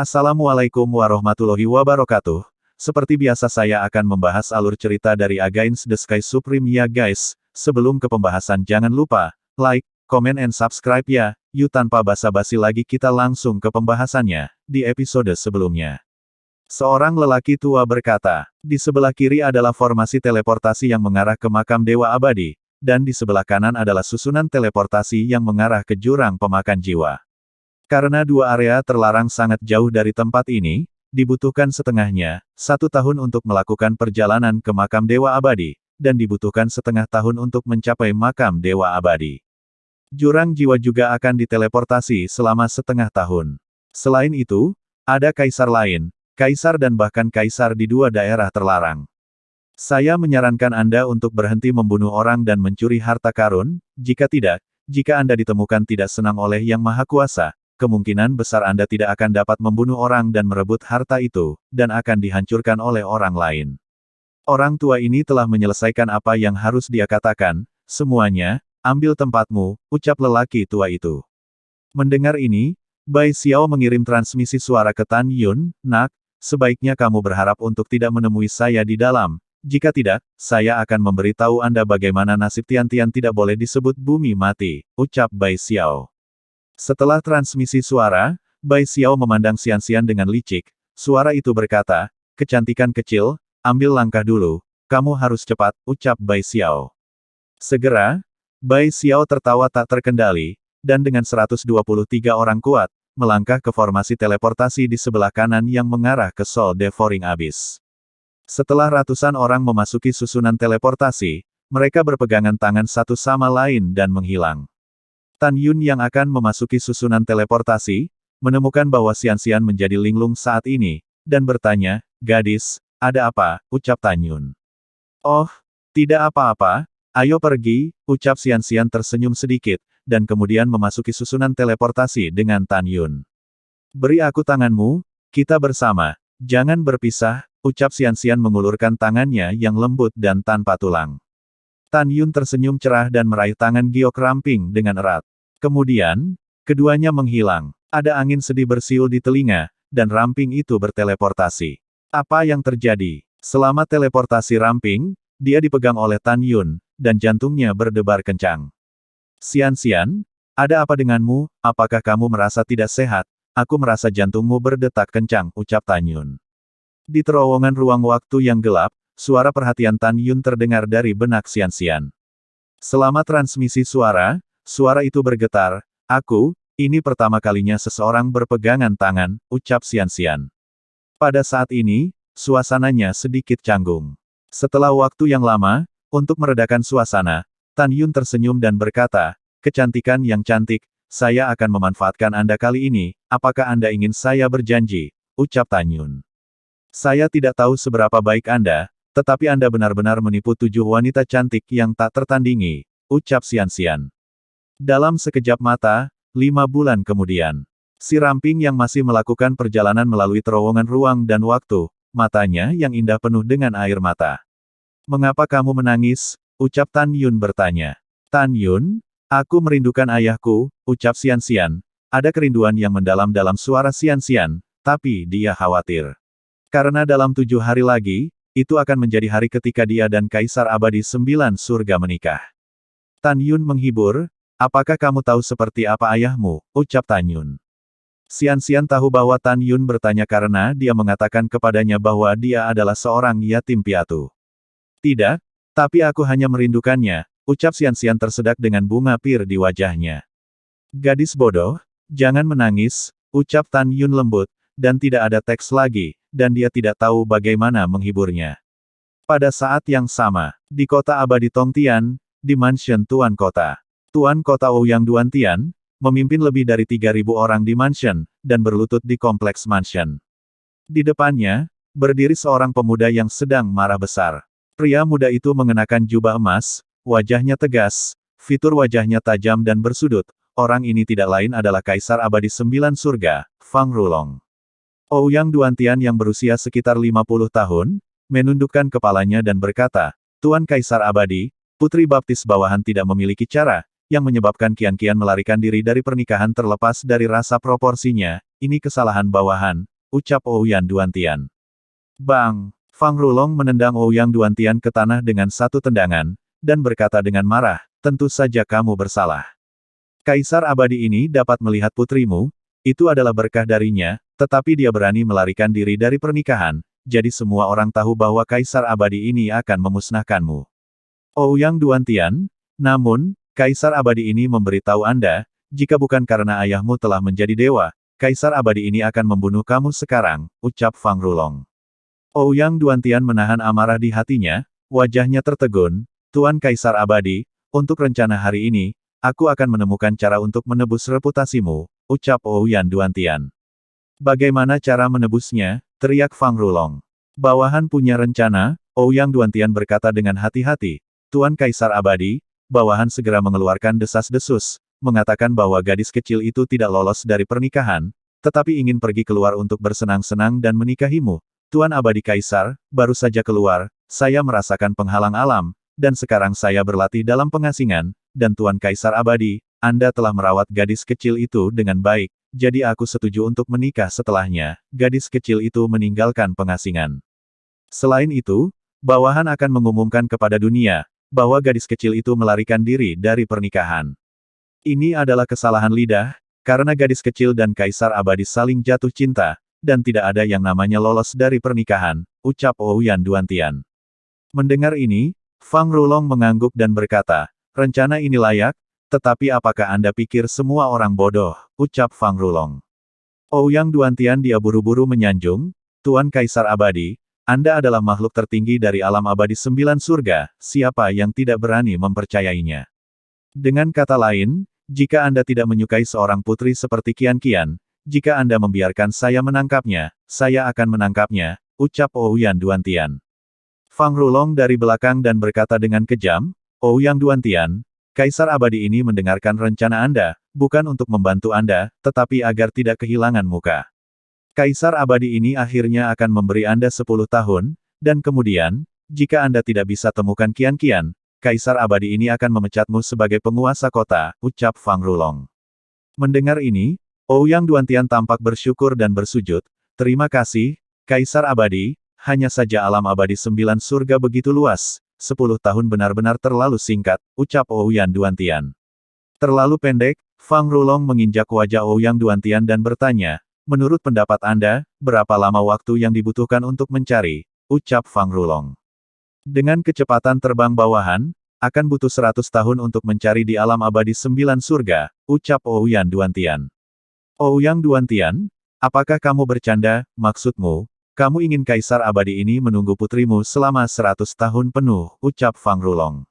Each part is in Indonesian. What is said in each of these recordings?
Assalamualaikum warahmatullahi wabarakatuh. Seperti biasa saya akan membahas alur cerita dari Against the Sky Supreme ya guys. Sebelum ke pembahasan jangan lupa, like, comment and subscribe ya. Yuk tanpa basa-basi lagi kita langsung ke pembahasannya, di episode sebelumnya. Seorang lelaki tua berkata, di sebelah kiri adalah formasi teleportasi yang mengarah ke makam Dewa Abadi, dan di sebelah kanan adalah susunan teleportasi yang mengarah ke jurang pemakan jiwa. Karena dua area terlarang sangat jauh dari tempat ini, dibutuhkan setengahnya, 1 tahun untuk melakukan perjalanan ke makam Dewa Abadi, dan dibutuhkan setengah tahun untuk mencapai makam Dewa Abadi. Jurang jiwa juga akan diteleportasi selama setengah tahun. Selain itu, ada kaisar lain, kaisar dan bahkan kaisar di dua daerah terlarang. Saya menyarankan Anda untuk berhenti membunuh orang dan mencuri harta karun, jika tidak, jika Anda ditemukan tidak senang oleh Yang Maha Kuasa, kemungkinan besar Anda tidak akan dapat membunuh orang dan merebut harta itu, dan akan dihancurkan oleh orang lain. Orang tua ini telah menyelesaikan apa yang harus dia katakan, semuanya, ambil tempatmu, ucap lelaki tua itu. Mendengar ini, Bai Xiao mengirim transmisi suara ke Tan Yun, nak, sebaiknya kamu berharap untuk tidak menemui saya di dalam, jika tidak, saya akan memberitahu Anda bagaimana nasib Tian-Tian tidak boleh disebut bumi mati, ucap Bai Xiao. Setelah transmisi suara, Bai Xiao memandang Xian-Xian dengan licik. Suara itu berkata, kecantikan kecil, ambil langkah dulu, kamu harus cepat, ucap Bai Xiao. Segera, Bai Xiao tertawa tak terkendali, dan dengan 123 orang kuat, melangkah ke formasi teleportasi di sebelah kanan yang mengarah ke Soul Devouring Abyss. Setelah ratusan orang memasuki susunan teleportasi, mereka berpegangan tangan satu sama lain dan menghilang. Tan Yun yang akan memasuki susunan teleportasi, menemukan bahwa Xian-Xian menjadi linglung saat ini, dan bertanya, gadis, ada apa, ucap Tan Yun. Oh, tidak apa-apa, ayo pergi, ucap Xian-Xian tersenyum sedikit, dan kemudian memasuki susunan teleportasi dengan Tan Yun. Beri aku tanganmu, kita bersama, jangan berpisah, ucap Xian-Xian mengulurkan tangannya yang lembut dan tanpa tulang. Tan Yun tersenyum cerah dan meraih tangan Giok ramping dengan erat. Kemudian, keduanya menghilang. Ada angin sedih bersiul di telinga, dan ramping itu berteleportasi. Apa yang terjadi? Selama teleportasi ramping, dia dipegang oleh Tan Yun, dan jantungnya berdebar kencang. Xian-Xian, ada apa denganmu? Apakah kamu merasa tidak sehat? Aku merasa jantungmu berdetak kencang, ucap Tan Yun. Di terowongan ruang waktu yang gelap, suara perhatian Tan Yun terdengar dari benak Xian-Xian. Selama transmisi suara itu bergetar, ini pertama kalinya seseorang berpegangan tangan, ucap Xian-Xian. Pada saat ini, suasananya sedikit canggung. Setelah waktu yang lama, untuk meredakan suasana, Tan Yun tersenyum dan berkata, kecantikan yang cantik, saya akan memanfaatkan Anda kali ini, apakah Anda ingin saya berjanji, ucap Tan Yun. Saya tidak tahu seberapa baik Anda, tetapi Anda benar-benar menipu 7 wanita cantik yang tak tertandingi, ucap Xian-Xian. Dalam sekejap mata, 5 bulan kemudian, si ramping yang masih melakukan perjalanan melalui terowongan ruang dan waktu, matanya yang indah penuh dengan air mata. Mengapa kamu menangis? Ucap Tan Yun bertanya. Tan Yun, aku merindukan ayahku, ucap Xian-Xian. Ada kerinduan yang mendalam dalam suara Xian-Xian, tapi dia khawatir. Karena dalam 7 hari lagi, itu akan menjadi hari ketika dia dan Kaisar Abadi 9 surga menikah. Tan Yun menghibur, apakah kamu tahu seperti apa ayahmu, ucap Tan Yun. Xian-Xian tahu bahwa Tan Yun bertanya karena dia mengatakan kepadanya bahwa dia adalah seorang yatim piatu. Tidak, tapi aku hanya merindukannya, ucap Xian-Xian tersedak dengan bunga pir di wajahnya. Gadis bodoh, jangan menangis, ucap Tan Yun lembut, dan tidak ada teks lagi, dan dia tidak tahu bagaimana menghiburnya. Pada saat yang sama, di kota abadi Tongtian, di mansion Tuan Kota. Tuan Kota Ouyang Duantian, memimpin lebih dari 3.000 orang di mansion, dan berlutut di kompleks mansion. Di depannya, berdiri seorang pemuda yang sedang marah besar. Pria muda itu mengenakan jubah emas, wajahnya tegas, fitur wajahnya tajam dan bersudut. Orang ini tidak lain adalah Kaisar Abadi 9 Surga, Fang Rulong. Ouyang Duantian yang berusia sekitar 50 tahun, menundukkan kepalanya dan berkata, Tuan Kaisar Abadi, Putri Baptis bawahan tidak memiliki cara, yang menyebabkan Qian-Qian melarikan diri dari pernikahan terlepas dari rasa proporsinya, ini kesalahan bawahan, ucap Ouyang Duantian. Bang! Fang Rulong menendang Ouyang Duantian ke tanah dengan satu tendangan, dan berkata dengan marah, tentu saja kamu bersalah. Kaisar abadi ini dapat melihat putrimu, itu adalah berkah darinya, tetapi dia berani melarikan diri dari pernikahan, jadi semua orang tahu bahwa Kaisar abadi ini akan memusnahkanmu. Ouyang Duantian, namun, Kaisar abadi ini memberitahu Anda, jika bukan karena ayahmu telah menjadi dewa, Kaisar abadi ini akan membunuh kamu sekarang, ucap Fang Rulong. Ouyang Duantian menahan amarah di hatinya, wajahnya tertegun, Tuan Kaisar abadi, untuk rencana hari ini, aku akan menemukan cara untuk menebus reputasimu, ucap Ouyang Duantian. Bagaimana cara menebusnya? Teriak Fang Rulong. Bawahan punya rencana, Ouyang Duantian berkata dengan hati-hati, Tuan Kaisar abadi, bawahan segera mengeluarkan desas-desus, mengatakan bahwa gadis kecil itu tidak lolos dari pernikahan, tetapi ingin pergi keluar untuk bersenang-senang dan menikahimu. Tuan abadi Kaisar, baru saja keluar, saya merasakan penghalang alam, dan sekarang saya berlatih dalam pengasingan, dan Tuan Kaisar abadi, Anda telah merawat gadis kecil itu dengan baik, jadi aku setuju untuk menikah setelahnya. Gadis kecil itu meninggalkan pengasingan. Selain itu, bawahan akan mengumumkan kepada dunia, bahwa gadis kecil itu melarikan diri dari pernikahan. Ini adalah kesalahan lidah, karena gadis kecil dan Kaisar abadi saling jatuh cinta, dan tidak ada yang namanya lolos dari pernikahan, ucap Ouyang Duantian. Mendengar ini, Fang Rulong mengangguk dan berkata, rencana ini layak, tetapi apakah Anda pikir semua orang bodoh, ucap Fang Rulong. Ouyang Duantian dia buru-buru menyanjung, Tuan Kaisar abadi, Anda adalah makhluk tertinggi dari alam abadi 9 surga, siapa yang tidak berani mempercayainya. Dengan kata lain, jika Anda tidak menyukai seorang putri seperti Qian, jika Anda membiarkan saya menangkapnya, saya akan menangkapnya, ucap Ouyang Duantian. Fang Rulong dari belakang dan berkata dengan kejam, Ouyang Duantian, Kaisar abadi ini mendengarkan rencana Anda, bukan untuk membantu Anda, tetapi agar tidak kehilangan muka. Kaisar abadi ini akhirnya akan memberi Anda 10 tahun, dan kemudian, jika Anda tidak bisa temukan Qian, Kaisar abadi ini akan memecatmu sebagai penguasa kota, ucap Fang Rulong. Mendengar ini, Ouyang Duantian tampak bersyukur dan bersujud, terima kasih, Kaisar abadi, hanya saja alam abadi 9 surga begitu luas, 10 tahun benar-benar terlalu singkat, ucap Ouyang Duantian. Terlalu pendek, Fang Rulong menginjak wajah Ouyang Duantian dan bertanya, menurut pendapat Anda, berapa lama waktu yang dibutuhkan untuk mencari, ucap Fang Rulong. Dengan kecepatan terbang bawahan, akan butuh 100 tahun untuk mencari di alam abadi 9 surga, ucap Ouyang Duantian. Ouyang Duantian, apakah kamu bercanda, maksudmu, kamu ingin Kaisar abadi ini menunggu putrimu selama 100 tahun penuh, ucap Fang Rulong.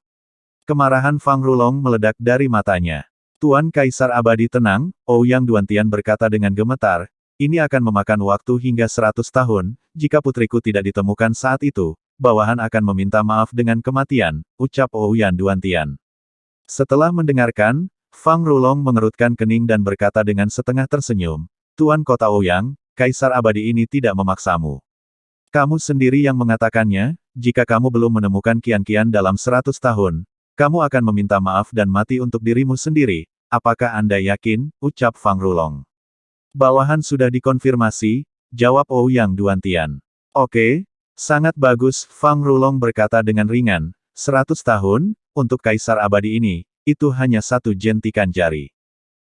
Kemarahan Fang Rulong meledak dari matanya. Tuan Kaisar abadi tenang, Ouyang Duantian berkata dengan gemetar, ini akan memakan waktu hingga 100 tahun, jika putriku tidak ditemukan saat itu, bawahan akan meminta maaf dengan kematian, ucap Ouyang Duantian. Setelah mendengarkan, Fang Rulong mengerutkan kening dan berkata dengan setengah tersenyum, Tuan Kota Ouyang, Kaisar abadi ini tidak memaksamu. Kamu sendiri yang mengatakannya, jika kamu belum menemukan Qian dalam 100 tahun, kamu akan meminta maaf dan mati untuk dirimu sendiri, apakah Anda yakin, ucap Fang Rulong. Bawahan sudah dikonfirmasi, jawab Ouyang Duantian. Oke, sangat bagus, Fang Rulong berkata dengan ringan, 100 tahun, untuk Kaisar abadi ini, itu hanya satu jentikan jari.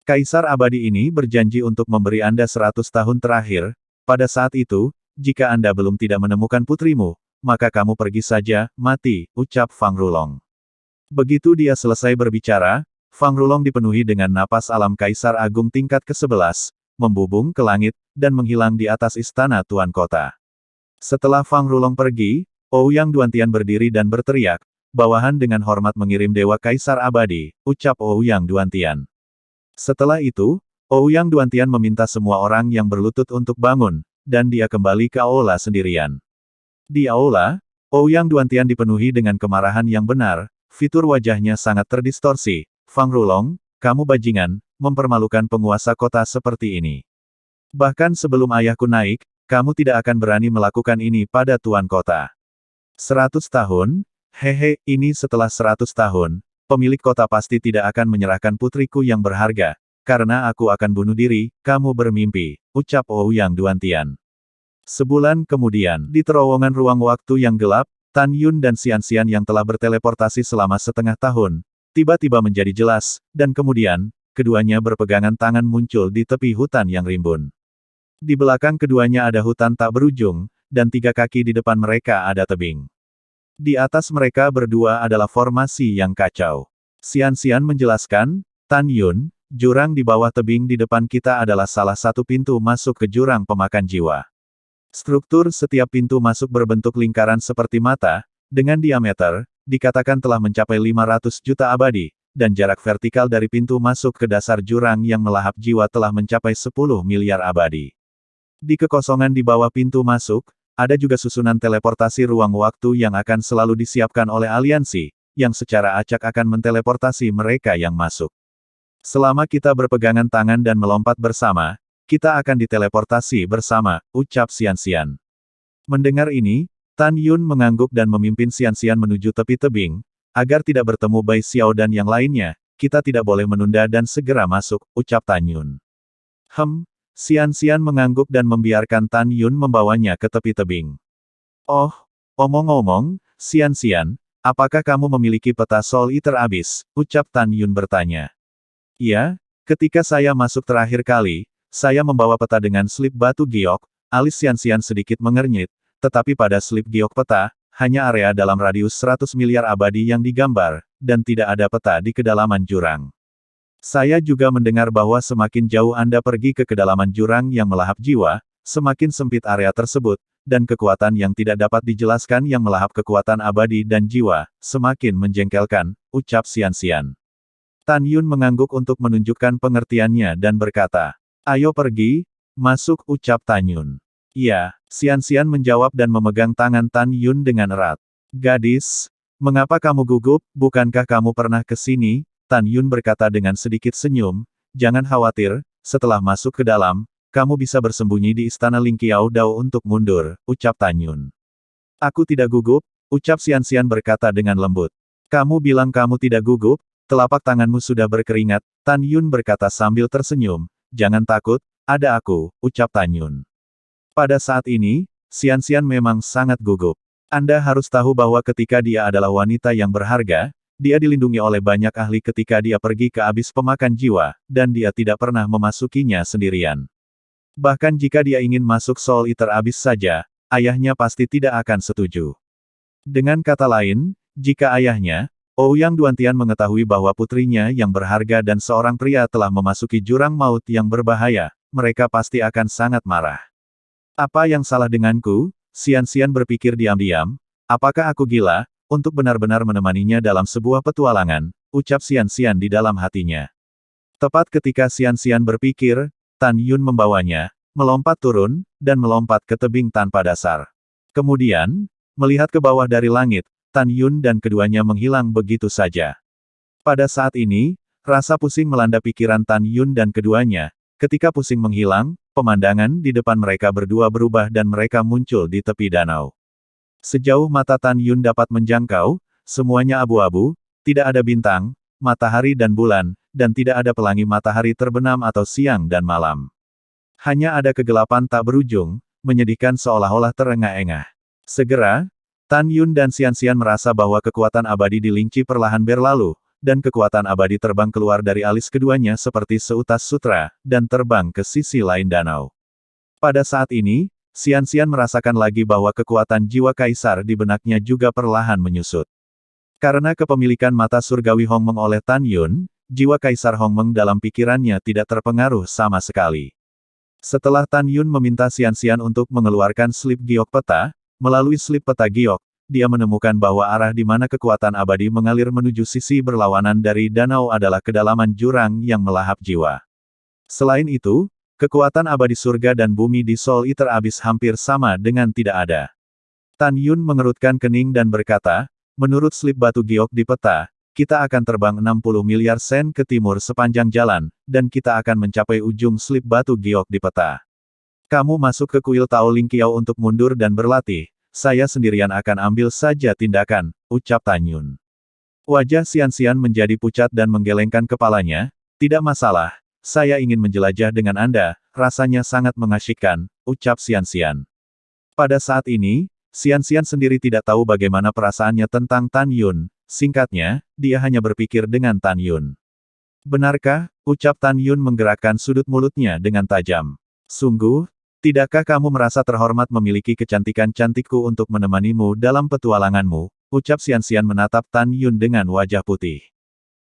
Kaisar abadi ini berjanji untuk memberi Anda 100 tahun terakhir, pada saat itu, jika Anda belum tidak menemukan putrimu, maka kamu pergi saja, mati, ucap Fang Rulong. Begitu dia selesai berbicara, Fang Rulong dipenuhi dengan napas alam Kaisar Agung tingkat ke-11, membubung ke langit, dan menghilang di atas istana Tuan Kota. Setelah Fang Rulong pergi, Ouyang Duantian berdiri dan berteriak, bawahan dengan hormat mengirim Dewa Kaisar Abadi, ucap Ouyang Duantian. Setelah itu, Ouyang Duantian meminta semua orang yang berlutut untuk bangun, dan dia kembali ke aula sendirian. Di aula, Ouyang Duantian dipenuhi dengan kemarahan yang benar, fitur wajahnya sangat terdistorsi. Fang Rulong, kamu bajingan, mempermalukan penguasa kota seperti ini. Bahkan sebelum ayahku naik, kamu tidak akan berani melakukan ini pada Tuan Kota. 100 tahun? Hehe, ini setelah 100 tahun, pemilik kota pasti tidak akan menyerahkan putriku yang berharga, karena aku akan bunuh diri, kamu bermimpi, ucap Ouyang Duantian. Sebulan kemudian, di terowongan ruang waktu yang gelap, Tan Yun dan Xianxian yang telah berteleportasi selama setengah tahun, tiba-tiba menjadi jelas, dan kemudian, keduanya berpegangan tangan muncul di tepi hutan yang rimbun. Di belakang keduanya ada hutan tak berujung, dan 3 kaki di depan mereka ada tebing. Di atas mereka berdua adalah formasi yang kacau. Xianxian menjelaskan, Tan Yun, jurang di bawah tebing di depan kita adalah salah satu pintu masuk ke jurang pemakan jiwa. Struktur setiap pintu masuk berbentuk lingkaran seperti mata, dengan diameter, dikatakan telah mencapai 500 juta abadi, dan jarak vertikal dari pintu masuk ke dasar jurang yang melahap jiwa telah mencapai 10 miliar abadi. Di kekosongan di bawah pintu masuk, ada juga susunan teleportasi ruang waktu yang akan selalu disiapkan oleh aliansi, yang secara acak akan menteleportasi mereka yang masuk. Selama kita berpegangan tangan dan melompat bersama, kita akan diteleportasi bersama, ucap Xianxian. Mendengar ini, Tan Yun mengangguk dan memimpin Xianxian menuju tepi tebing, agar tidak bertemu Bai Xiao dan yang lainnya, kita tidak boleh menunda dan segera masuk, ucap Tan Yun. Xianxian mengangguk dan membiarkan Tan Yun membawanya ke tepi tebing. Oh, omong-omong, Xianxian, apakah kamu memiliki peta Soul Eater Abyss? Ucap Tan Yun bertanya. Ya, ketika saya masuk terakhir kali, saya membawa peta dengan slip batu giok, alis Xianxian sedikit mengernyit, tetapi pada slip giok peta, hanya area dalam radius 100 miliar abadi yang digambar, dan tidak ada peta di kedalaman jurang. Saya juga mendengar bahwa semakin jauh Anda pergi ke kedalaman jurang yang melahap jiwa, semakin sempit area tersebut, dan kekuatan yang tidak dapat dijelaskan yang melahap kekuatan abadi dan jiwa, semakin menjengkelkan, ucap Xianxian. Tan Yun mengangguk untuk menunjukkan pengertiannya dan berkata, ayo pergi, masuk, ucap Tan Yun. Iya, Xianxian menjawab dan memegang tangan Tan Yun dengan erat. Gadis, mengapa kamu gugup, bukankah kamu pernah ke sini? Tan Yun berkata dengan sedikit senyum, jangan khawatir, setelah masuk ke dalam, kamu bisa bersembunyi di istana Ling Qiao Dao untuk mundur, ucap Tan Yun. Aku tidak gugup, ucap Xianxian berkata dengan lembut. Kamu bilang kamu tidak gugup, telapak tanganmu sudah berkeringat, Tan Yun berkata sambil tersenyum. Jangan takut, ada aku, ucap Tan Yun. Pada saat ini, Xianxian memang sangat gugup. Anda harus tahu bahwa ketika dia adalah wanita yang berharga, dia dilindungi oleh banyak ahli ketika dia pergi ke abis pemakan jiwa, dan dia tidak pernah memasukinya sendirian. Bahkan jika dia ingin masuk Soul Eater Abyss saja, ayahnya pasti tidak akan setuju. Dengan kata lain, jika ayahnya, Ouyang Duantian mengetahui bahwa putrinya yang berharga dan seorang pria telah memasuki jurang maut yang berbahaya, mereka pasti akan sangat marah. Apa yang salah denganku? Xianxian berpikir diam-diam, apakah aku gila, untuk benar-benar menemaninya dalam sebuah petualangan, ucap Xianxian di dalam hatinya. Tepat ketika Xianxian berpikir, Tan Yun membawanya, melompat turun, dan melompat ke tebing tanpa dasar. Kemudian, melihat ke bawah dari langit, Tan Yun dan keduanya menghilang begitu saja. Pada saat ini, rasa pusing melanda pikiran Tan Yun dan keduanya. Ketika pusing menghilang, pemandangan di depan mereka berdua berubah dan mereka muncul di tepi danau. Sejauh mata Tan Yun dapat menjangkau, semuanya abu-abu, tidak ada bintang, matahari dan bulan, dan tidak ada pelangi matahari terbenam atau siang dan malam. Hanya ada kegelapan tak berujung, menyedihkan seolah-olah terengah-engah. Segera, Tan Yun dan Xianxian merasa bahwa kekuatan abadi di Ling Qi perlahan berlalu, dan kekuatan abadi terbang keluar dari alis keduanya seperti seutas sutra, dan terbang ke sisi lain danau. Pada saat ini, Xianxian merasakan lagi bahwa kekuatan jiwa kaisar di benaknya juga perlahan menyusut. Karena kepemilikan mata surgawi Hongmeng oleh Tan Yun, jiwa kaisar Hongmeng dalam pikirannya tidak terpengaruh sama sekali. Setelah Tan Yun meminta Xianxian untuk mengeluarkan slip giok peta, melalui slip peta giok, dia menemukan bahwa arah di mana kekuatan abadi mengalir menuju sisi berlawanan dari danau adalah kedalaman jurang yang melahap jiwa. Selain itu, kekuatan abadi surga dan bumi di Soul Eater Abyss hampir sama dengan tidak ada. Tan Yun mengerutkan kening dan berkata, menurut slip batu giok di peta, kita akan terbang 60 miliar sen ke timur sepanjang jalan, dan kita akan mencapai ujung slip batu giok di peta. Kamu masuk ke kuil Tao Ling Qiao untuk mundur dan berlatih, saya sendirian akan ambil saja tindakan, ucap Tan Yun. Wajah Xianxian menjadi pucat dan menggelengkan kepalanya, tidak masalah, saya ingin menjelajah dengan Anda, rasanya sangat mengasyikkan, ucap Xianxian. Pada saat ini, Xian sendiri tidak tahu bagaimana perasaannya tentang Tan Yun. Singkatnya, dia hanya berpikir dengan Tan Yun. Benarkah? Ucap Tan Yun menggerakkan sudut mulutnya dengan tajam. Sungguh, tidakkah kamu merasa terhormat memiliki kecantikan cantikku untuk menemanimu dalam petualanganmu? Ucap Xian menatap Tan Yun dengan wajah putih.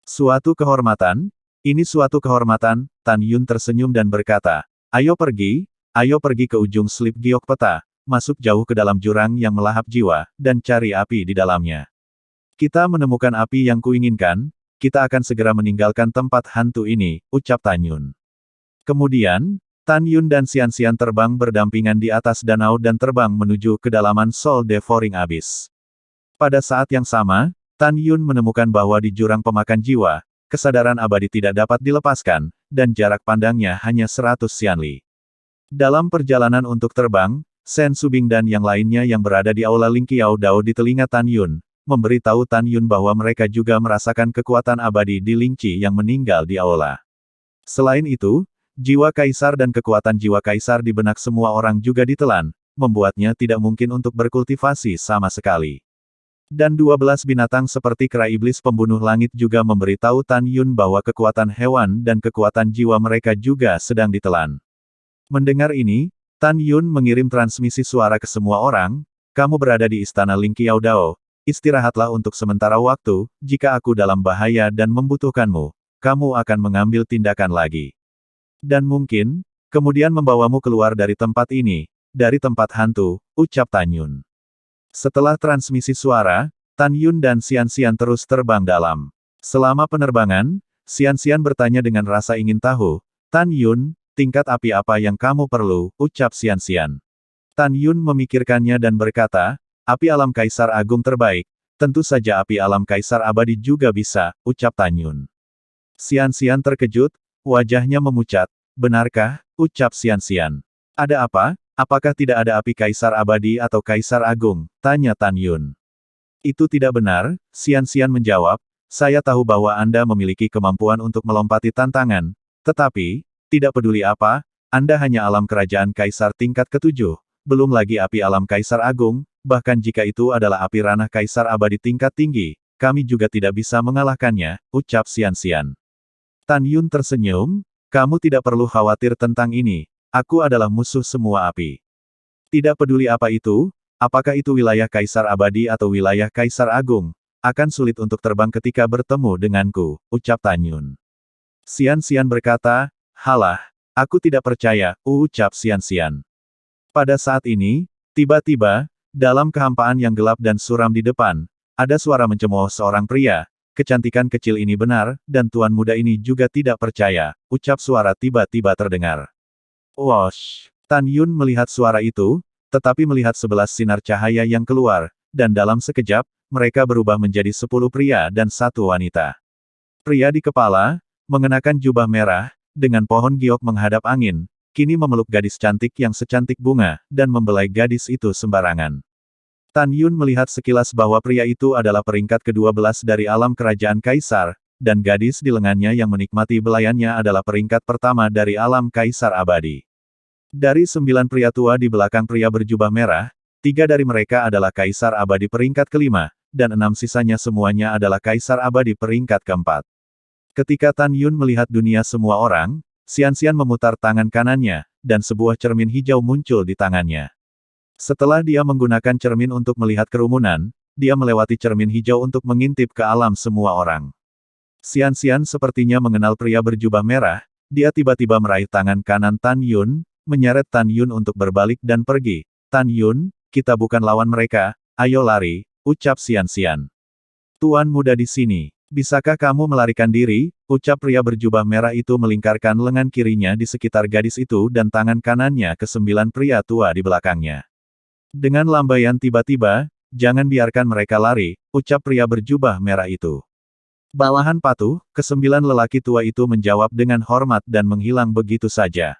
Suatu kehormatan? Ini suatu kehormatan, Tan Yun tersenyum dan berkata, ayo pergi ke ujung slip giok peta, masuk jauh ke dalam jurang yang melahap jiwa, dan cari api di dalamnya. Kita menemukan api yang kuinginkan, kita akan segera meninggalkan tempat hantu ini, ucap Tan Yun. Kemudian, Tan Yun dan Xian terbang berdampingan di atas danau dan terbang menuju kedalaman Soul Devouring Abyss. Pada saat yang sama, Tan Yun menemukan bahwa di jurang pemakan jiwa, kesadaran abadi tidak dapat dilepaskan, dan jarak pandangnya hanya 100 xianli. Dalam perjalanan untuk terbang, Shen Subing dan yang lainnya yang berada di aula Ling Qiao Dao di telinga Tan Yun, memberitahu Tan Yun bahwa mereka juga merasakan kekuatan abadi di Ling Qi yang meninggal di aula. Selain itu, jiwa kaisar dan kekuatan jiwa kaisar di benak semua orang juga ditelan, membuatnya tidak mungkin untuk berkultivasi sama sekali. Dan 12 binatang seperti kera iblis pembunuh langit juga memberitahu Tan Yun bahwa kekuatan hewan dan kekuatan jiwa mereka juga sedang ditelan. Mendengar ini, Tan Yun mengirim transmisi suara ke semua orang, kamu berada di istana Ling Qiao Dao. Istirahatlah untuk sementara waktu, jika aku dalam bahaya dan membutuhkanmu, kamu akan mengambil tindakan lagi. Dan mungkin, kemudian membawamu keluar dari tempat ini, dari tempat hantu, ucap Tan Yun. Setelah transmisi suara, Tan Yun dan Xian terus terbang dalam. Selama penerbangan, Xian bertanya dengan rasa ingin tahu, Tan Yun, tingkat api apa yang kamu perlu, ucap Xian. Tan Yun memikirkannya dan berkata, api alam kaisar agung terbaik, tentu saja api alam kaisar abadi juga bisa, ucap Tan Yun. Xian terkejut, wajahnya memucat, benarkah, ucap Xian. Ada apa? Apakah tidak ada api kaisar abadi atau kaisar agung? Tanya Tan Yun. Itu tidak benar, Xian menjawab, saya tahu bahwa Anda memiliki kemampuan untuk melompati tantangan, tetapi, tidak peduli apa, Anda hanya alam kerajaan kaisar tingkat ke-7, belum lagi api alam kaisar agung, bahkan jika itu adalah api ranah kaisar abadi tingkat tinggi, kami juga tidak bisa mengalahkannya, ucap Xian. Tan Yun tersenyum, kamu tidak perlu khawatir tentang ini, aku adalah musuh semua api. Tidak peduli apa itu, apakah itu wilayah kaisar abadi atau wilayah kaisar agung, akan sulit untuk terbang ketika bertemu denganku, ucap Tan Yun. Xian berkata, halah, aku tidak percaya, ucap Xian. Pada saat ini, tiba-tiba, dalam kehampaan yang gelap dan suram di depan, ada suara mencemooh seorang pria, kecantikan kecil ini benar, dan tuan muda ini juga tidak percaya, ucap suara tiba-tiba terdengar. Wosh! Tan Yun melihat suara itu, tetapi melihat 11 sinar cahaya yang keluar, dan dalam sekejap, mereka berubah menjadi 10 pria dan 1 wanita. Pria di kepala, mengenakan jubah merah, dengan pohon giok menghadap angin, kini memeluk gadis cantik yang secantik bunga, dan membelai gadis itu sembarangan. Tan Yun melihat sekilas bahwa pria itu adalah peringkat ke-12 dari alam kerajaan kaisar, dan gadis di lengannya yang menikmati belayannya adalah peringkat pertama dari alam kaisar abadi. Dari 9 pria tua di belakang pria berjubah merah, 3 dari mereka adalah kaisar abadi peringkat ke-5, dan 6 sisanya semuanya adalah kaisar abadi peringkat ke-4. Ketika Tan Yun melihat dunia semua orang, Xian memutar tangan kanannya, dan sebuah cermin hijau muncul di tangannya. Setelah dia menggunakan cermin untuk melihat kerumunan, dia melewati cermin hijau untuk mengintip ke alam semua orang. Xian sepertinya mengenal pria berjubah merah, dia tiba-tiba meraih tangan kanan Tan Yun, menyeret Tan Yun untuk berbalik dan pergi. Tan Yun, kita bukan lawan mereka, ayo lari, ucap Xian. Tuan muda di sini, bisakah kamu melarikan diri? Ucap pria berjubah merah itu melingkarkan lengan kirinya di sekitar gadis itu dan tangan kanannya ke 9 pria tua di belakangnya. Dengan lambaian tiba-tiba, jangan biarkan mereka lari, ucap pria berjubah merah itu. Balahan patuh, ke-9 lelaki tua itu menjawab dengan hormat dan menghilang begitu saja.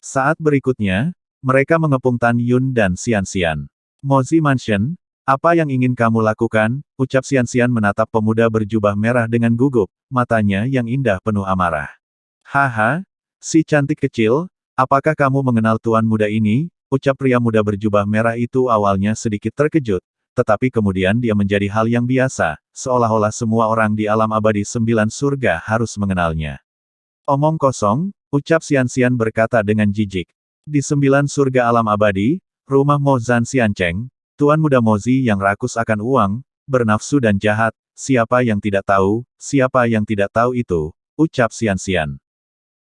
Saat berikutnya, mereka mengepung Tan Yun dan Xian. Mozi Mansion, apa yang ingin kamu lakukan? Ucap Xian menatap pemuda berjubah merah dengan gugup, matanya yang indah penuh amarah. Haha, si cantik kecil, apakah kamu mengenal tuan muda ini? ucap pria muda berjubah merah itu awalnya sedikit terkejut, tetapi kemudian dia menjadi hal yang biasa, seolah-olah semua orang di alam abadi 9 surga harus mengenalnya. Omong kosong, ucap Xianxian berkata dengan jijik. Di 9 surga alam abadi, rumah Mo Zan Xiancheng, Tuan Muda Mozi yang rakus akan uang, bernafsu dan jahat, siapa yang tidak tahu itu, ucap Xianxian.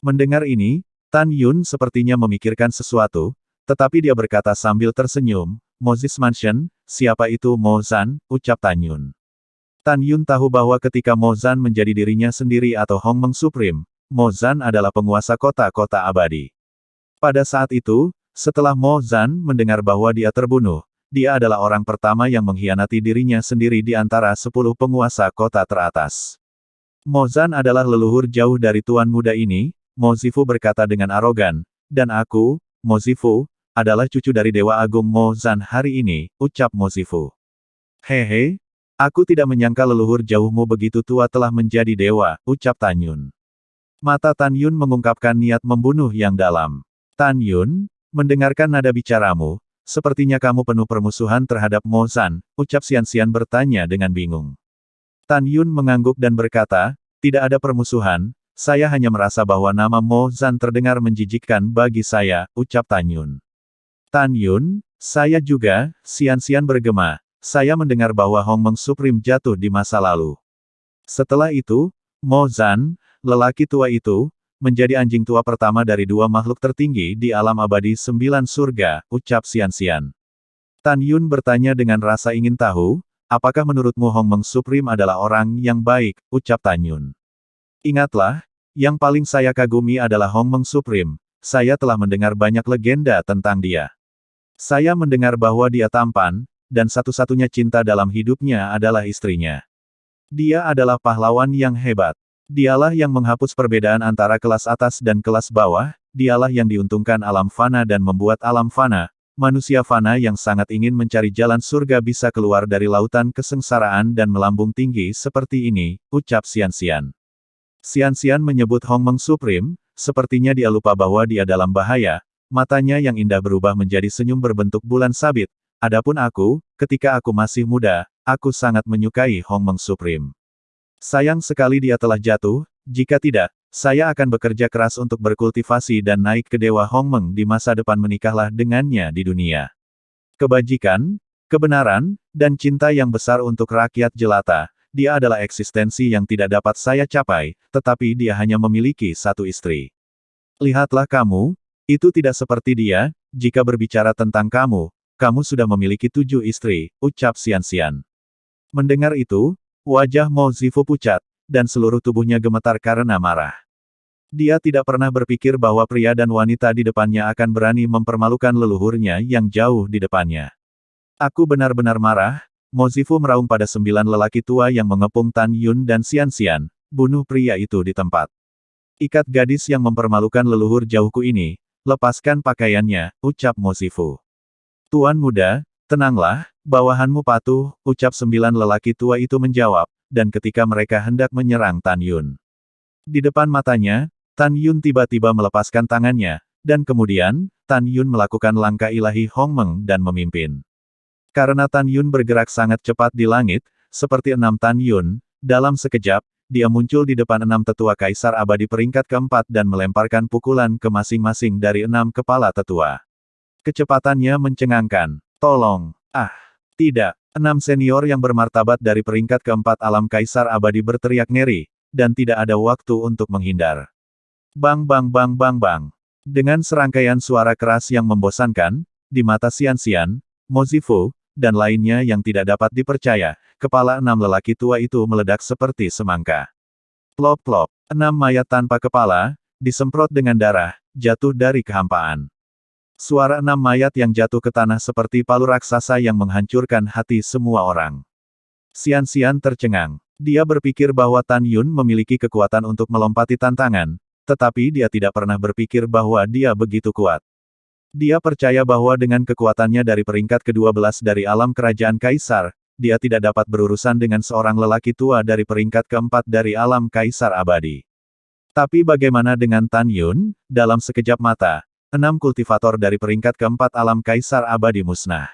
Mendengar ini, Tan Yun sepertinya memikirkan sesuatu, tetapi dia berkata sambil tersenyum, Mozi's Mansion, siapa itu Mo Zan, ucap Tan Yun. Tan Yun tahu bahwa ketika Mo Zan menjadi dirinya sendiri atau Hongmeng Supreme, Mo Zan adalah penguasa kota-kota abadi. Pada saat itu, setelah Mo Zan mendengar bahwa dia terbunuh, dia adalah orang pertama yang mengkhianati dirinya sendiri di antara 10 penguasa kota teratas. Mo Zan adalah leluhur jauh dari tuan muda ini, Mo Zifu berkata dengan arogan, dan aku, Mo Zifu, adalah cucu dari Dewa Agung Mo Zan hari ini, ucap Mo Zifu. Hehe, aku tidak menyangka leluhur jauhmu begitu tua telah menjadi dewa, ucap Tan Yun. Mata Tan Yun mengungkapkan niat membunuh yang dalam. Tan Yun, mendengarkan nada bicaramu, sepertinya kamu penuh permusuhan terhadap Mo Zan, ucap Xianxian bertanya dengan bingung. Tan Yun mengangguk dan berkata, tidak ada permusuhan, saya hanya merasa bahwa nama Mo Zan terdengar menjijikkan bagi saya, ucap Tan Yun. Tan Yun, saya juga, Xianxian bergema, saya mendengar bahwa Hongmeng Supreme jatuh di masa lalu. Setelah itu, Mo Zan, lelaki tua itu, menjadi anjing tua pertama dari 2 makhluk tertinggi di alam abadi 9 surga, ucap Xianxian. Tan Yun bertanya dengan rasa ingin tahu, apakah menurutmu Hongmeng Supreme adalah orang yang baik, ucap Tan Yun. Ingatlah, yang paling saya kagumi adalah Hongmeng Supreme, saya telah mendengar banyak legenda tentang dia. Saya mendengar bahwa dia tampan, dan satu-satunya cinta dalam hidupnya adalah istrinya. Dia adalah pahlawan yang hebat. Dialah yang menghapus perbedaan antara kelas atas dan kelas bawah, dialah yang diuntungkan alam fana dan membuat alam fana, manusia fana yang sangat ingin mencari jalan surga bisa keluar dari lautan kesengsaraan dan melambung tinggi seperti ini, ucap Xianxian. Xianxian menyebut Hongmeng Supreme, sepertinya dia lupa bahwa dia dalam bahaya, matanya yang indah berubah menjadi senyum berbentuk bulan sabit, adapun aku, ketika aku masih muda, aku sangat menyukai Hongmeng Supreme. Sayang sekali dia telah jatuh, jika tidak, saya akan bekerja keras untuk berkultivasi dan naik ke Dewa Hongmeng di masa depan menikahlah dengannya di dunia. Kebajikan, kebenaran, dan cinta yang besar untuk rakyat jelata, dia adalah eksistensi yang tidak dapat saya capai, tetapi dia hanya memiliki 1 istri. Lihatlah kamu, itu tidak seperti dia, jika berbicara tentang kamu, kamu sudah memiliki 7 istri, ucap Xianxian. Mendengar itu, wajah Mo Zifu pucat, dan seluruh tubuhnya gemetar karena marah. Dia tidak pernah berpikir bahwa pria dan wanita di depannya akan berani mempermalukan leluhurnya yang jauh di depannya. Aku benar-benar marah, Mo Zifu meraung pada 9 lelaki tua yang mengepung Tan Yun dan Xianxian, bunuh pria itu di tempat. Ikat gadis yang mempermalukan leluhur jauhku ini, lepaskan pakaiannya, ucap Mo Zifu. Tuan muda, tenanglah, bawahanmu patuh, ucap 9 lelaki tua itu menjawab, dan ketika mereka hendak menyerang Tan Yun. Di depan matanya, Tan Yun tiba-tiba melepaskan tangannya, dan kemudian, Tan Yun melakukan langkah ilahi Hongmeng dan memimpin. Karena Tan Yun bergerak sangat cepat di langit, seperti 6 Tan Yun, dalam sekejap, dia muncul di depan 6 tetua kaisar abadi peringkat keempat dan melemparkan pukulan ke masing-masing dari 6 kepala tetua. Kecepatannya mencengangkan. Tolong! Ah! Tidak! 6 senior yang bermartabat dari peringkat keempat alam kaisar abadi berteriak ngeri, dan tidak ada waktu untuk menghindar. Bang bang bang bang bang. Dengan serangkaian suara keras yang membosankan, di mata Xianxian, Mo Zifu, dan lainnya yang tidak dapat dipercaya, kepala 6 lelaki tua itu meledak seperti semangka. Plop-plop, 6 mayat tanpa kepala, disemprot dengan darah, jatuh dari kehampaan. Suara 6 mayat yang jatuh ke tanah seperti palu raksasa yang menghancurkan hati semua orang. Xianxian tercengang. Dia berpikir bahwa Tan Yun memiliki kekuatan untuk melompati tantangan, tetapi dia tidak pernah berpikir bahwa dia begitu kuat. Dia percaya bahwa dengan kekuatannya dari peringkat ke-12 dari alam kerajaan kaisar, dia tidak dapat berurusan dengan seorang lelaki tua dari peringkat keempat dari alam kaisar abadi. Tapi bagaimana dengan Tan Yun? Dalam sekejap mata, 6 kultivator dari peringkat keempat alam kaisar abadi musnah.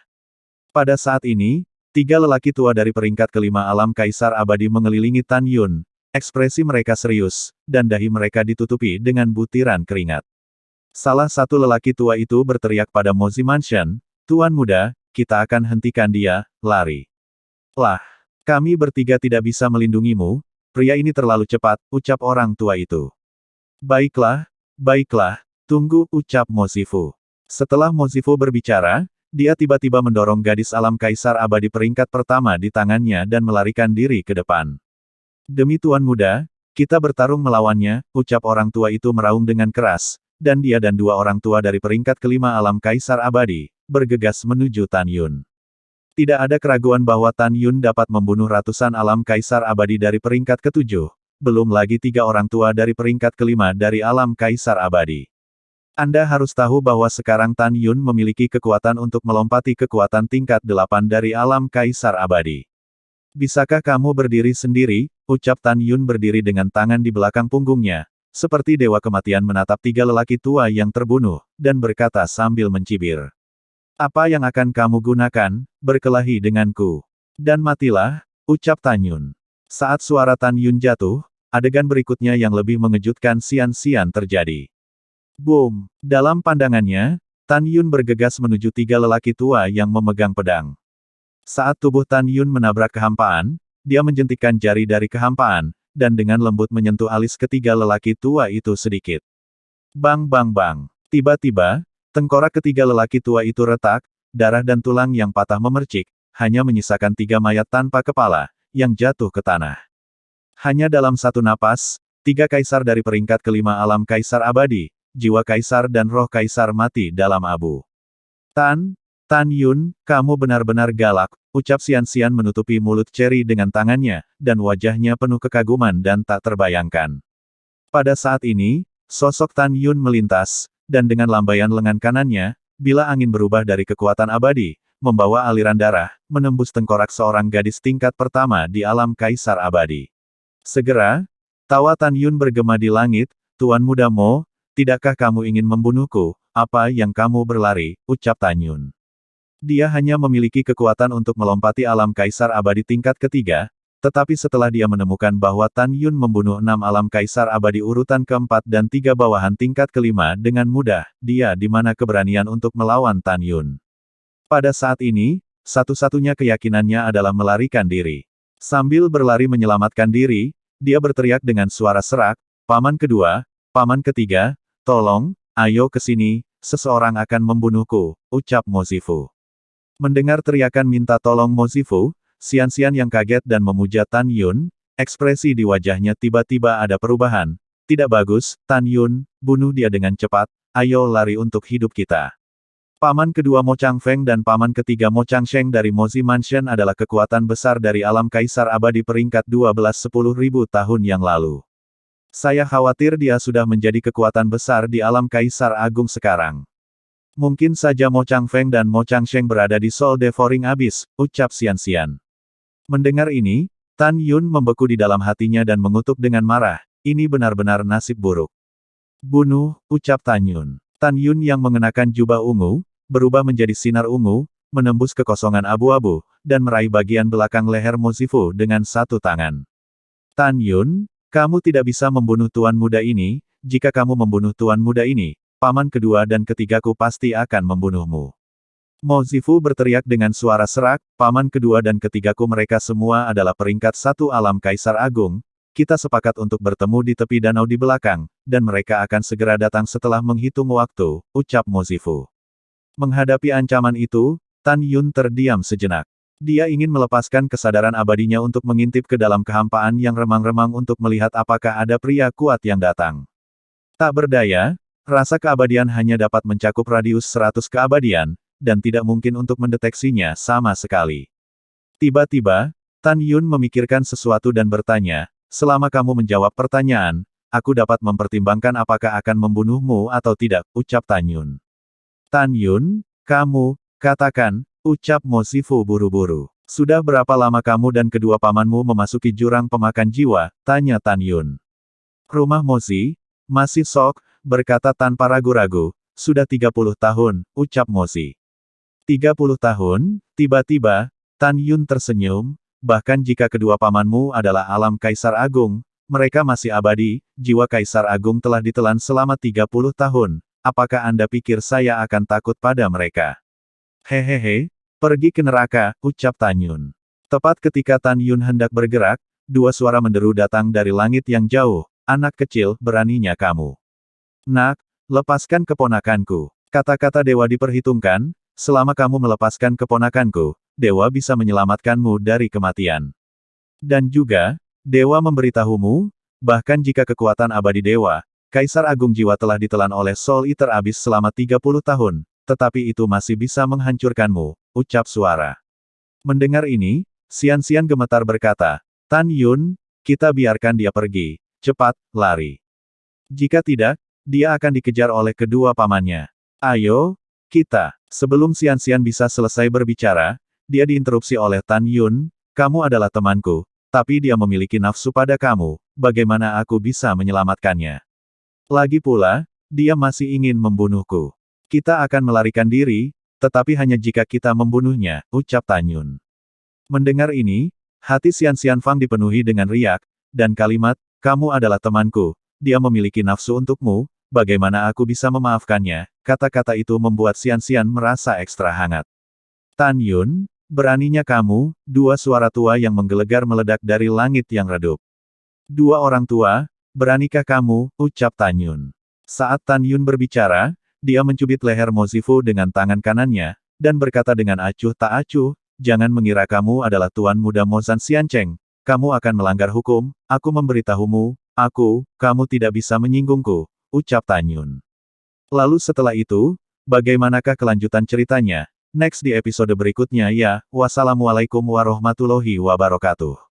Pada saat ini, 3 lelaki tua dari peringkat kelima alam kaisar abadi mengelilingi Tan Yun. Ekspresi mereka serius, dan dahi mereka ditutupi dengan butiran keringat. Salah satu lelaki tua itu berteriak pada Mozi Mansion, "Tuan muda, kita akan hentikan dia, lari." "Lah, kami bertiga tidak bisa melindungimu, pria ini terlalu cepat," ucap orang tua itu. Baiklah, tunggu," ucap Mozifu. Setelah Mozifu berbicara, dia tiba-tiba mendorong gadis alam kaisar abadi peringkat pertama di tangannya dan melarikan diri ke depan. "Demi tuan muda, kita bertarung melawannya," ucap orang tua itu meraung dengan keras, dan dia dan 2 orang tua dari peringkat kelima alam kaisar abadi, bergegas menuju Tan Yun. Tidak ada keraguan bahwa Tan Yun dapat membunuh ratusan alam kaisar abadi dari peringkat ketujuh, belum lagi 3 orang tua dari peringkat kelima dari alam kaisar abadi. Anda harus tahu bahwa sekarang Tan Yun memiliki kekuatan untuk melompati kekuatan tingkat 8 dari alam kaisar abadi. "Bisakah kamu berdiri sendiri?" ucap Tan Yun berdiri dengan tangan di belakang punggungnya, seperti dewa kematian menatap 3 lelaki tua yang terbunuh, dan berkata sambil mencibir. "Apa yang akan kamu gunakan, berkelahi denganku? Dan matilah," ucap Tan Yun. Saat suara Tan Yun jatuh, adegan berikutnya yang lebih mengejutkan sian-sian terjadi. Boom! Dalam pandangannya, Tan Yun bergegas menuju 3 lelaki tua yang memegang pedang. Saat tubuh Tan Yun menabrak kehampaan, dia menjentikkan jari dari kehampaan, dan dengan lembut menyentuh alis ketiga lelaki tua itu sedikit. Bang bang bang. Tiba-tiba, tengkorak ketiga lelaki tua itu retak, darah dan tulang yang patah memercik, hanya menyisakan 3 mayat tanpa kepala, yang jatuh ke tanah. Hanya dalam satu napas, 3 kaisar dari peringkat kelima alam kaisar abadi, jiwa kaisar dan roh kaisar mati dalam abu. Tan Yun, kamu benar-benar galak," ucap Sian-Sian menutupi mulut Cherry dengan tangannya, dan wajahnya penuh kekaguman dan tak terbayangkan. Pada saat ini, sosok Tan Yun melintas, dan dengan lambaian lengan kanannya, bila angin berubah dari kekuatan abadi, membawa aliran darah, menembus tengkorak seorang gadis tingkat pertama di alam kaisar abadi. Segera, tawa Tan Yun bergema di langit, "Tuan muda Mo, tidakkah kamu ingin membunuhku? Apa yang kamu berlari?" ucap Tan Yun. Dia hanya memiliki kekuatan untuk melompati alam kaisar abadi tingkat ketiga, tetapi setelah dia menemukan bahwa Tan Yun membunuh 6 alam kaisar abadi urutan keempat dan 3 bawahan tingkat kelima dengan mudah, dia di mana keberanian untuk melawan Tan Yun. Pada saat ini, satu-satunya keyakinannya adalah melarikan diri. Sambil berlari menyelamatkan diri, dia berteriak dengan suara serak, "Paman kedua, paman ketiga, tolong, ayo ke sini, seseorang akan membunuhku," ucap Mozifu. Mendengar teriakan minta tolong Mozifu, Sian-Sian yang kaget dan memuja Tan Yun, ekspresi di wajahnya tiba-tiba ada perubahan. "Tidak bagus, Tan Yun, bunuh dia dengan cepat, ayo lari untuk hidup kita." Paman kedua Mo Changfeng dan paman ketiga Mo Changsheng dari Mozi Mansion adalah kekuatan besar dari alam kaisar abadi peringkat 12 10.000 tahun yang lalu. Saya khawatir dia sudah menjadi kekuatan besar di alam kaisar agung sekarang. "Mungkin saja Mo Changfeng dan Mo Changsheng berada di Soul Devouring Abyss," ucap Sian-Sian. Mendengar ini, Tan Yun membeku di dalam hatinya dan mengutuk dengan marah, "Ini benar-benar nasib buruk." "Bunuh," ucap Tan Yun. Tan Yun yang mengenakan jubah ungu, berubah menjadi sinar ungu, menembus kekosongan abu-abu, dan meraih bagian belakang leher Mozifu dengan satu tangan. "Tan Yun, kamu tidak bisa membunuh tuan muda ini, jika kamu membunuh tuan muda ini, paman kedua dan ketigaku pasti akan membunuhmu." Mozifu berteriak dengan suara serak, "Paman kedua dan ketigaku mereka semua adalah peringkat 1 alam kaisar agung, kita sepakat untuk bertemu di tepi danau di belakang, dan mereka akan segera datang setelah menghitung waktu," ucap Mozifu. Menghadapi ancaman itu, Tan Yun terdiam sejenak. Dia ingin melepaskan kesadaran abadinya untuk mengintip ke dalam kehampaan yang remang-remang untuk melihat apakah ada pria kuat yang datang. Tak berdaya, rasa keabadian hanya dapat mencakup radius 100 keabadian, dan tidak mungkin untuk mendeteksinya sama sekali. Tiba-tiba, Tan Yun memikirkan sesuatu dan bertanya, "Selama kamu menjawab pertanyaan, aku dapat mempertimbangkan apakah akan membunuhmu atau tidak," ucap Tan Yun. "Tan Yun, kamu, katakan," ucap Mozifu buru-buru. "Sudah berapa lama kamu dan kedua pamanmu memasuki jurang pemakan jiwa?" tanya Tan Yun. "Rumah Mozi, masih sok," berkata tanpa ragu-ragu, sudah 30 tahun, ucap Mozi. 30 tahun, tiba-tiba, Tan Yun tersenyum, bahkan jika kedua pamanmu adalah alam Kaisar Agung, mereka masih abadi, jiwa Kaisar Agung telah ditelan selama 30 tahun, apakah Anda pikir saya akan takut pada mereka? Hehehe, pergi ke neraka, ucap Tan Yun. Tepat ketika Tan Yun hendak bergerak, dua suara menderu datang dari langit yang jauh, anak kecil, beraninya kamu. Nak, lepaskan keponakanku. Kata-kata dewa diperhitungkan, selama kamu melepaskan keponakanku, dewa bisa menyelamatkanmu dari kematian. Dan juga, dewa memberitahumu, bahkan jika kekuatan abadi dewa, Kaisar Agung Jiwa telah ditelan oleh Soul Eater Abyss selama 30 tahun, tetapi itu masih bisa menghancurkanmu, ucap suara. Mendengar ini, Xian gemetar berkata, Tan Yun, kita biarkan dia pergi, cepat, lari. Jika tidak, dia akan dikejar oleh kedua pamannya. Ayo, kita. Sebelum Xian bisa selesai berbicara, dia diinterupsi oleh Tan Yun, kamu adalah temanku, tapi dia memiliki nafsu pada kamu, bagaimana aku bisa menyelamatkannya? Lagi pula, dia masih ingin membunuhku. Kita akan melarikan diri, tetapi hanya jika kita membunuhnya, ucap Tan Yun. Mendengar ini, hati Xian Fang dipenuhi dengan riak, dan kalimat, kamu adalah temanku, dia memiliki nafsu untukmu, bagaimana aku bisa memaafkannya? Kata-kata itu membuat Xian merasa ekstra hangat. Tan Yun, beraninya kamu, dua suara tua yang menggelegar meledak dari langit yang redup. Dua orang tua, beranikah kamu, ucap Tan Yun. Saat Tan Yun berbicara, dia mencubit leher Mozifu dengan tangan kanannya, dan berkata dengan acuh tak acuh, jangan mengira kamu adalah Tuan Muda Mozan Xiancheng, kamu akan melanggar hukum, aku memberitahumu, kamu tidak bisa menyinggungku, ucap Tan Yun. Lalu setelah itu, bagaimanakah kelanjutan ceritanya? Next di episode berikutnya ya, wassalamualaikum warahmatullahi wabarakatuh.